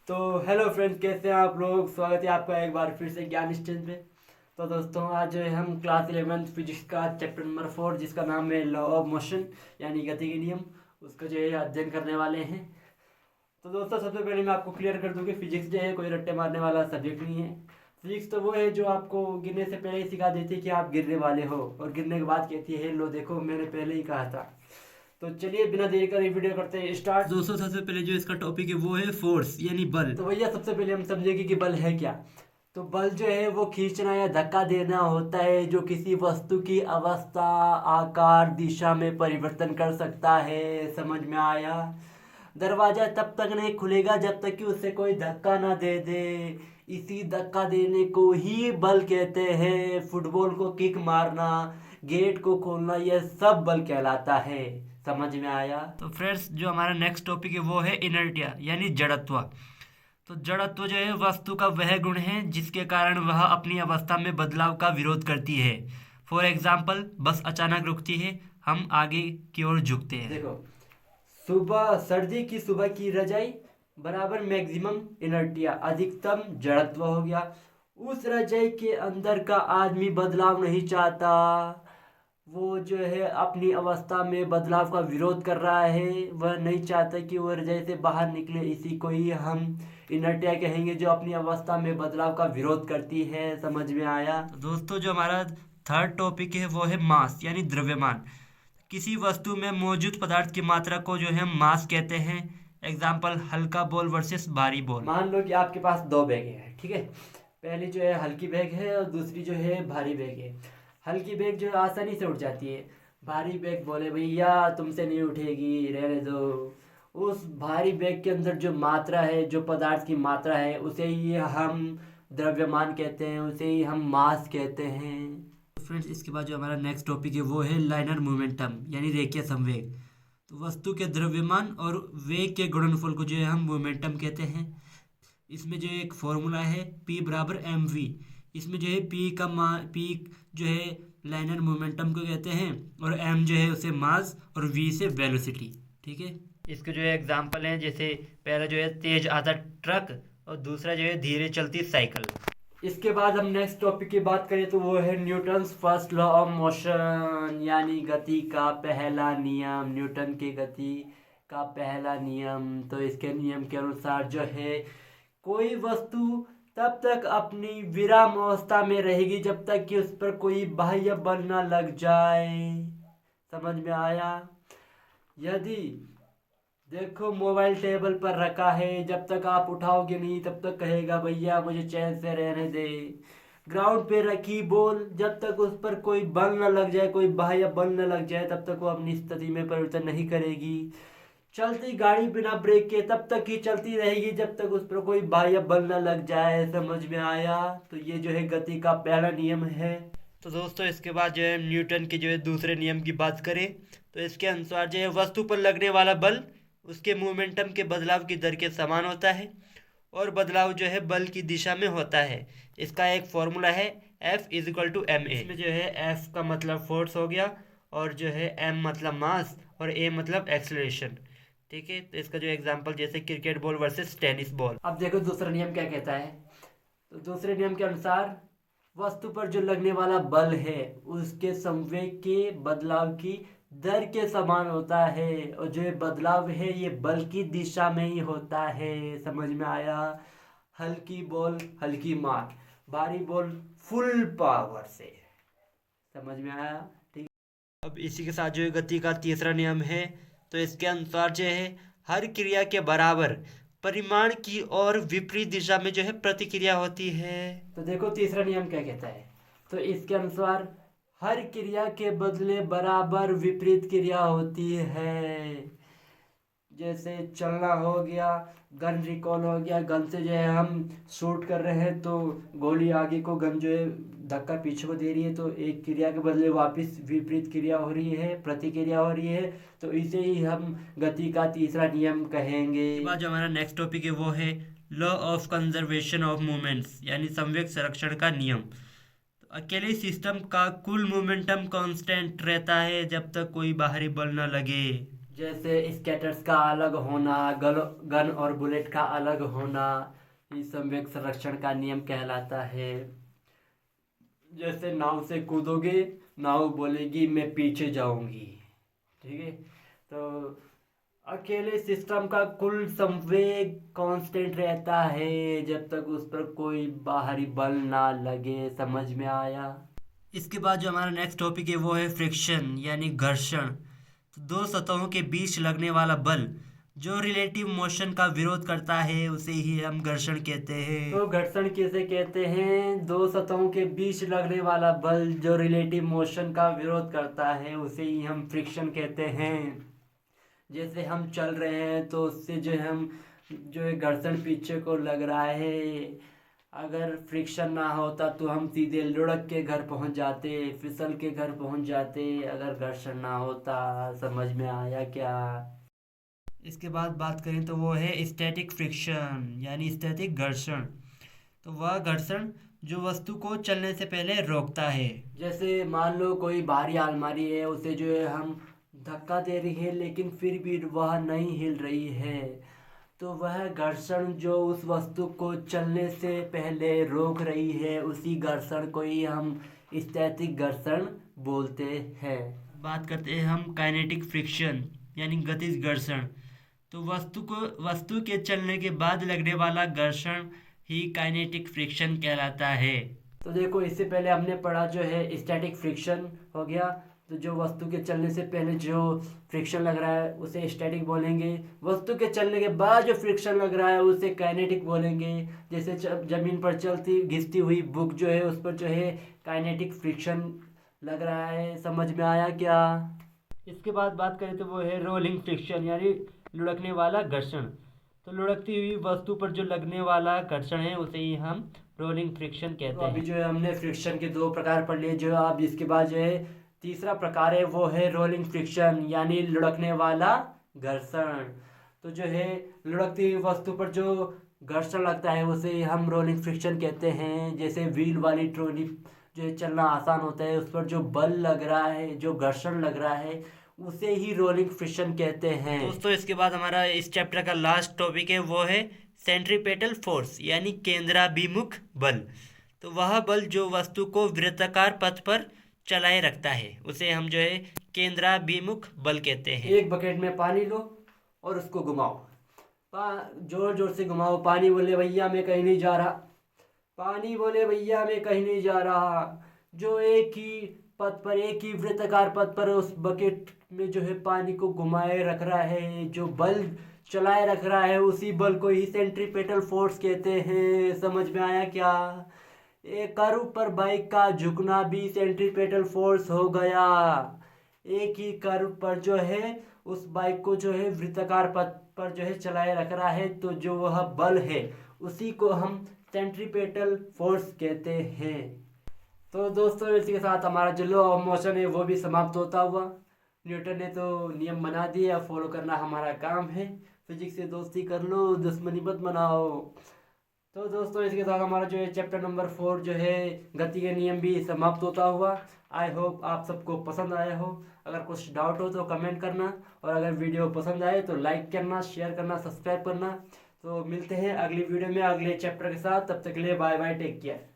तो hello friends, कैसे हैं आप लोग। स्वागत है आपका एक बार फिर से ज्ञान स्टैंड पे। तो दोस्तों, आज हम क्लास 11 फिजिक्स का चैप्टर नंबर 4, जिसका नाम है लॉ ऑफ मोशन यानी गति के नियम, उसका जो है अध्ययन करने वाले हैं। तो दोस्तों, सबसे पहले मैं आपको क्लियर कर दूं कि फिजिक्स जो है कोई रट्टे मारने वाला सब्जेक्ट नहीं है। फिजिक्स तो वो है जो आपको गिरने से पहले ही सिखा देती है कि आप गिरने वाले हो, और गिरने के बाद कहती है लो देखो मैंने पहले ही कहा था। तो चलिए बिना देरी कर वीडियो करते हैं स्टार्ट। दोस्तों, सबसे पहले जो इसका टॉपिक है वो है फोर्स यानी बल। तो भैया सबसे पहले हम समझेंगे कि बल है क्या। तो बल जो है वो खींचना या धक्का देना होता है जो किसी वस्तु की अवस्था, आकार, दिशा में परिवर्तन कर सकता है। समझ में आया। दरवाजा तब तक नहीं खुलेगा जब तक कि उससे कोई धक्का ना दे दे। इसी धक्का देने को ही बल कहते हैं। फुटबॉल को किक मारना, गेट को खोलना, यह सब बल कहलाता है। समझ में आया। तो फ्रेंड्स, जो हमारा नेक्स्ट टॉपिक है वो है इनर्टिया यानी जड़त्व। तो जड़त्व जो है वस्तु का वह गुण है जिसके कारण वह अपनी अवस्था में बदलाव का विरोध करती है। फॉर एग्जाम्पल, बस अचानक रुकती है, हम आगे की ओर झुकते हैं। देखो, सुबह सर्दी की सुबह की रजाई बराबर मैक्सिमम इनर्टिया, अधिकतम जड़त्व हो गया। उस रजाई के अंदर का आदमी बदलाव नहीं चाहता। वो जो है अपनी अवस्था में बदलाव का विरोध कर रहा है। वह नहीं चाहता कि वो रजाई से बाहर निकले। इसी को ही हम इनर्टिया कहेंगे, जो अपनी अवस्था में बदलाव का विरोध करती है। समझ में आया। तो दोस्तों, जो हमारा थर्ड टॉपिक है वो है मास यानी द्रव्यमान। किसी वस्तु में मौजूद पदार्थ की मात्रा को जो है मास कहते हैं। एग्जाम्पल, हल्का बॉल वर्सेस भारी बॉल। मान लो कि आपके पास दो बैग हैं, ठीक है। पहली जो है हल्की बैग है और दूसरी जो है भारी बैग है। हल्की बैग जो है आसानी से उठ जाती है। भारी बैग बोले भैया तुमसे नहीं उठेगी, रहने दो। उस भारी बैग के अंदर जो मात्रा है, जो पदार्थ की मात्रा है, उसे ही हम द्रव्यमान कहते हैं, उसे ही हम मास कहते हैं। फ्रेंड्स, इसके बाद जो हमारा नेक्स्ट टॉपिक है वो है लाइनर मोमेंटम यानी रेखीय संवेग। तो वस्तु के द्रव्यमान और वेग के गुणनफल को जो है हम मोमेंटम कहते हैं। इसमें जो एक फॉर्मूला है P बराबर एम वी। इसमें जो है P जो है लाइनर मोमेंटम को कहते हैं, और M जो है उसे मास, और V से वेलोसिटी। ठीक है। इसके जो है एग्जांपल हैं, जैसे पहला जो है तेज आता ट्रक और दूसरा जो है धीरे चलती साइकिल। इसके बाद हम नेक्स्ट टॉपिक की बात करें तो वो है Newton's first law of motion यानी गति का पहला नियम। न्यूटन की गति का पहला नियम। तो इसके नियम के अनुसार जो है कोई वस्तु तब तक अपनी विराम अवस्था में रहेगी जब तक कि उस पर कोई बाह्य बल न लग जाए। समझ में आया। यदि देखो मोबाइल टेबल पर रखा है, जब तक आप उठाओगे नहीं तब तक कहेगा भैया मुझे चैन से रहने दे। ग्राउंड पे रखी बॉल, जब तक उस पर कोई बल न लग जाए, कोई बाह्य बल न लग जाए, तब तक वो अपनी स्थिति में परिवर्तन नहीं करेगी। चलती गाड़ी बिना ब्रेक के तब तक ही चलती रहेगी जब तक उस पर कोई बाह्य बल न लग जाए। समझ में आया। तो ये जो है गति का पहला नियम है। तो दोस्तों, इसके बाद जो है न्यूटन के जो है दूसरे नियम की बात करें तो इसके अनुसार जो है वस्तु पर लगने वाला बल उसके मोमेंटम के बदलाव की दर के समान होता है, और बदलाव जो है बल की दिशा में होता है। इसका एक फॉर्मूला है F is equal to M A. इसमें जो है F का मतलब फोर्स हो गया, और जो है M मतलब मास, और A मतलब एक्सलेशन। ठीक है। तो इसका जो एग्जांपल जैसे cricket ball versus tennis ball. अब देखो दूसरा नियम क्या कहता है। तो दूसरे नियम के अनुसार वस्तु पर जो लगने वाला बल है उसके संवेग के बदलाव की दर के समान होता है, और जो ये बदलाव है ये बल की दिशा में ही होता है। समझ में आया। हल्की बॉल हल्की मार, भारी बॉल फुल पावर से। समझ में आया। ठीक। अब इसी के साथ जो है गति का तीसरा नियम है। तो इसके अनुसार जो है हर क्रिया के बराबर परिमाण की और विपरीत दिशा में जो है प्रतिक्रिया होती है। तो देखो तीसरा नियम क्या कहता है। तो इसके अनुसार हर क्रिया के बदले बराबर विपरीत क्रिया होती है। जैसे चलना हो गया, गन रिकॉल हो गया। गन से जो है हम शूट कर रहे हैं तो गोली आगे को, गन जो है धक्का पीछे को दे रही है, तो एक क्रिया के बदले वापस विपरीत क्रिया हो रही है, प्रतिक्रिया हो रही है। तो इसे ही हम गति का तीसरा नियम कहेंगे। इसके बाद जो हमारा नेक्स्ट टॉपिक है वो है law of conservation of moments यानी संवेग संरक्षण का नियम। तो अकेले सिस्टम का कुल मोमेंटम कांस्टेंट रहता है जब तक कोई बाहरी बल न लगे। जैसे स्केटर्स का अलग होना, गन और बुलेट का अलग होना, ये संवेग संरक्षण का नियम कहलाता है। जैसे नाव से कूदोगे, नाव बोलेगी मैं पीछे जाऊंगी, ठीक है। तो अकेले सिस्टम का कुल संवेग कांस्टेंट रहता है जब तक उस पर कोई बाहरी बल ना लगे। समझ में आया? इसके बाद जो हमारा नेक्स्ट टॉपिक है वो है फ्रिक्शन यानी घर्षण। तो दो सतहों के बीच लगने वाला बल जो रिलेटिव मोशन का विरोध करता है उसे ही हम घर्षण कहते हैं। तो घर्षण किसे कहते हैं? दो सतहों के बीच लगने वाला बल जो रिलेटिव मोशन का विरोध करता है उसे ही हम फ्रिक्शन कहते हैं। जैसे हम चल रहे हैं तो उससे जो है घर्षण पीछे को लग रहा है। अगर फ्रिक्शन ना होता तो हम सीधे लुढ़क के घर पहुंच जाते, फिसल के घर पहुंच जाते, अगर घर्षण ना होता। समझ में आया क्या? इसके बाद बात करें तो वो है स्टैटिक फ्रिक्शन यानी स्टैटिक घर्षण। तो वह घर्षण जो वस्तु को चलने से पहले रोकता है। जैसे मान लो कोई भारी अलमारी है, उसे जो है हम धक्का दे रही है लेकिन फिर भी वह नहीं हिल रही है, तो वह घर्षण जो उस वस्तु को चलने से पहले रोक रही है, उसी घर्षण को ही हम स्टैटिक घर्षण बोलते हैं। बात करते हैं हम काइनेटिक फ्रिक्शन यानी गतिज घर्षण। तो वस्तु के चलने के बाद लगने वाला घर्षण ही काइनेटिक फ्रिक्शन कहलाता है। तो देखो, इससे पहले हमने पढ़ा जो है स्टैटिक फ्रिक्शन हो गया। तो जो वस्तु के चलने से पहले जो फ्रिक्शन लग रहा है उसे स्टैटिक बोलेंगे। वस्तु के चलने के बाद जो फ्रिक्शन लग रहा है उसे काइनेटिक बोलेंगे। जैसे जमीन पर चलती घिसती हुई बुक जो है उस पर जो है काइनेटिक फ्रिक्शन लग रहा है। समझ में आया क्या? इसके बाद बात करें तो वो है रोलिंग फ्रिक्शन यानी लुढ़कने वाला घर्षण। तो लुढ़कती हुई वस्तु पर जो लगने वाला घर्षण है उसे ही हम रोलिंग फ्रिक्शन कहते हैं। अभी जो है हमने फ्रिक्शन के दो प्रकार पढ़ लिए। जो अब इसके बाद जो है तीसरा प्रकार है वो है रोलिंग फ्रिक्शन यानी लुढ़कने वाला घर्षण। तो जो है लुढ़कती हुई वस्तु पर जो घर्षण लगता है उसे हम रोलिंग फ्रिक्शन कहते हैं। जैसे व्हील वाली ट्रॉली जो है चलना आसान होता है, उस पर जो बल लग रहा है, जो घर्षण लग रहा है, उसे ही रोलिंग फ्रिक्शन कहते हैं। दोस्तों, इसके बाद हमारा इस चैप्टर का लास्ट टॉपिक है वो है सेंट्रीपेटल फोर्स यानी केंद्राभिमुख बल। तो वह बल जो वस्तु को वृत्ताकार पथ पर चलाए रखता है उसे हम जो है केंद्राभिमुख बल कहते हैं। एक बकेट में पानी लो और उसको घुमाओ, जोर जोर से घुमाओ। पानी बोले भैया मैं कहीं नहीं जा रहा, पानी बोले भैया मैं कहीं नहीं जा रहा। जो एक ही पथ पर, एक ही वृत्ताकार पथ पर उस बकेट में जो है पानी को घुमाए रख रहा है, जो बल चलाए रख रहा है, उसी बल को ही सेंट्रीपेटल फोर्स कहते हैं। समझ में आया क्या? एक कर्व पर बाइक का झुकना भी सेंट्रीपेटल फोर्स हो गया। एक ही कर्व पर जो है उस बाइक को जो है वृत्ताकार पथ पर जो है चलाए रख रहा है, तो जो वह बल है उसी को हम सेंट्रीपेटल फोर्स कहते हैं। तो दोस्तों, इसी के साथ हमारा जो लॉ ऑफ मोशन है वो भी समाप्त होता हुआ। न्यूटन ने तो नियम बना दिए, अब फॉलो करना हमारा काम है। फिजिक्स से दोस्ती कर लो, दुश्मनी मत बनाओ। तो दोस्तों, इसके साथ हमारा जो है चैप्टर नंबर 4 जो है गति के नियम भी समाप्त होता हुआ। आई होप आप सबको पसंद आया हो। अगर कुछ डाउट हो तो कमेंट करना, और अगर वीडियो पसंद आए तो लाइक करना, शेयर करना, सब्सक्राइब करना। तो मिलते हैं अगली वीडियो में अगले चैप्टर के साथ। तब तक के लिए बाय बाय, टेक केयर।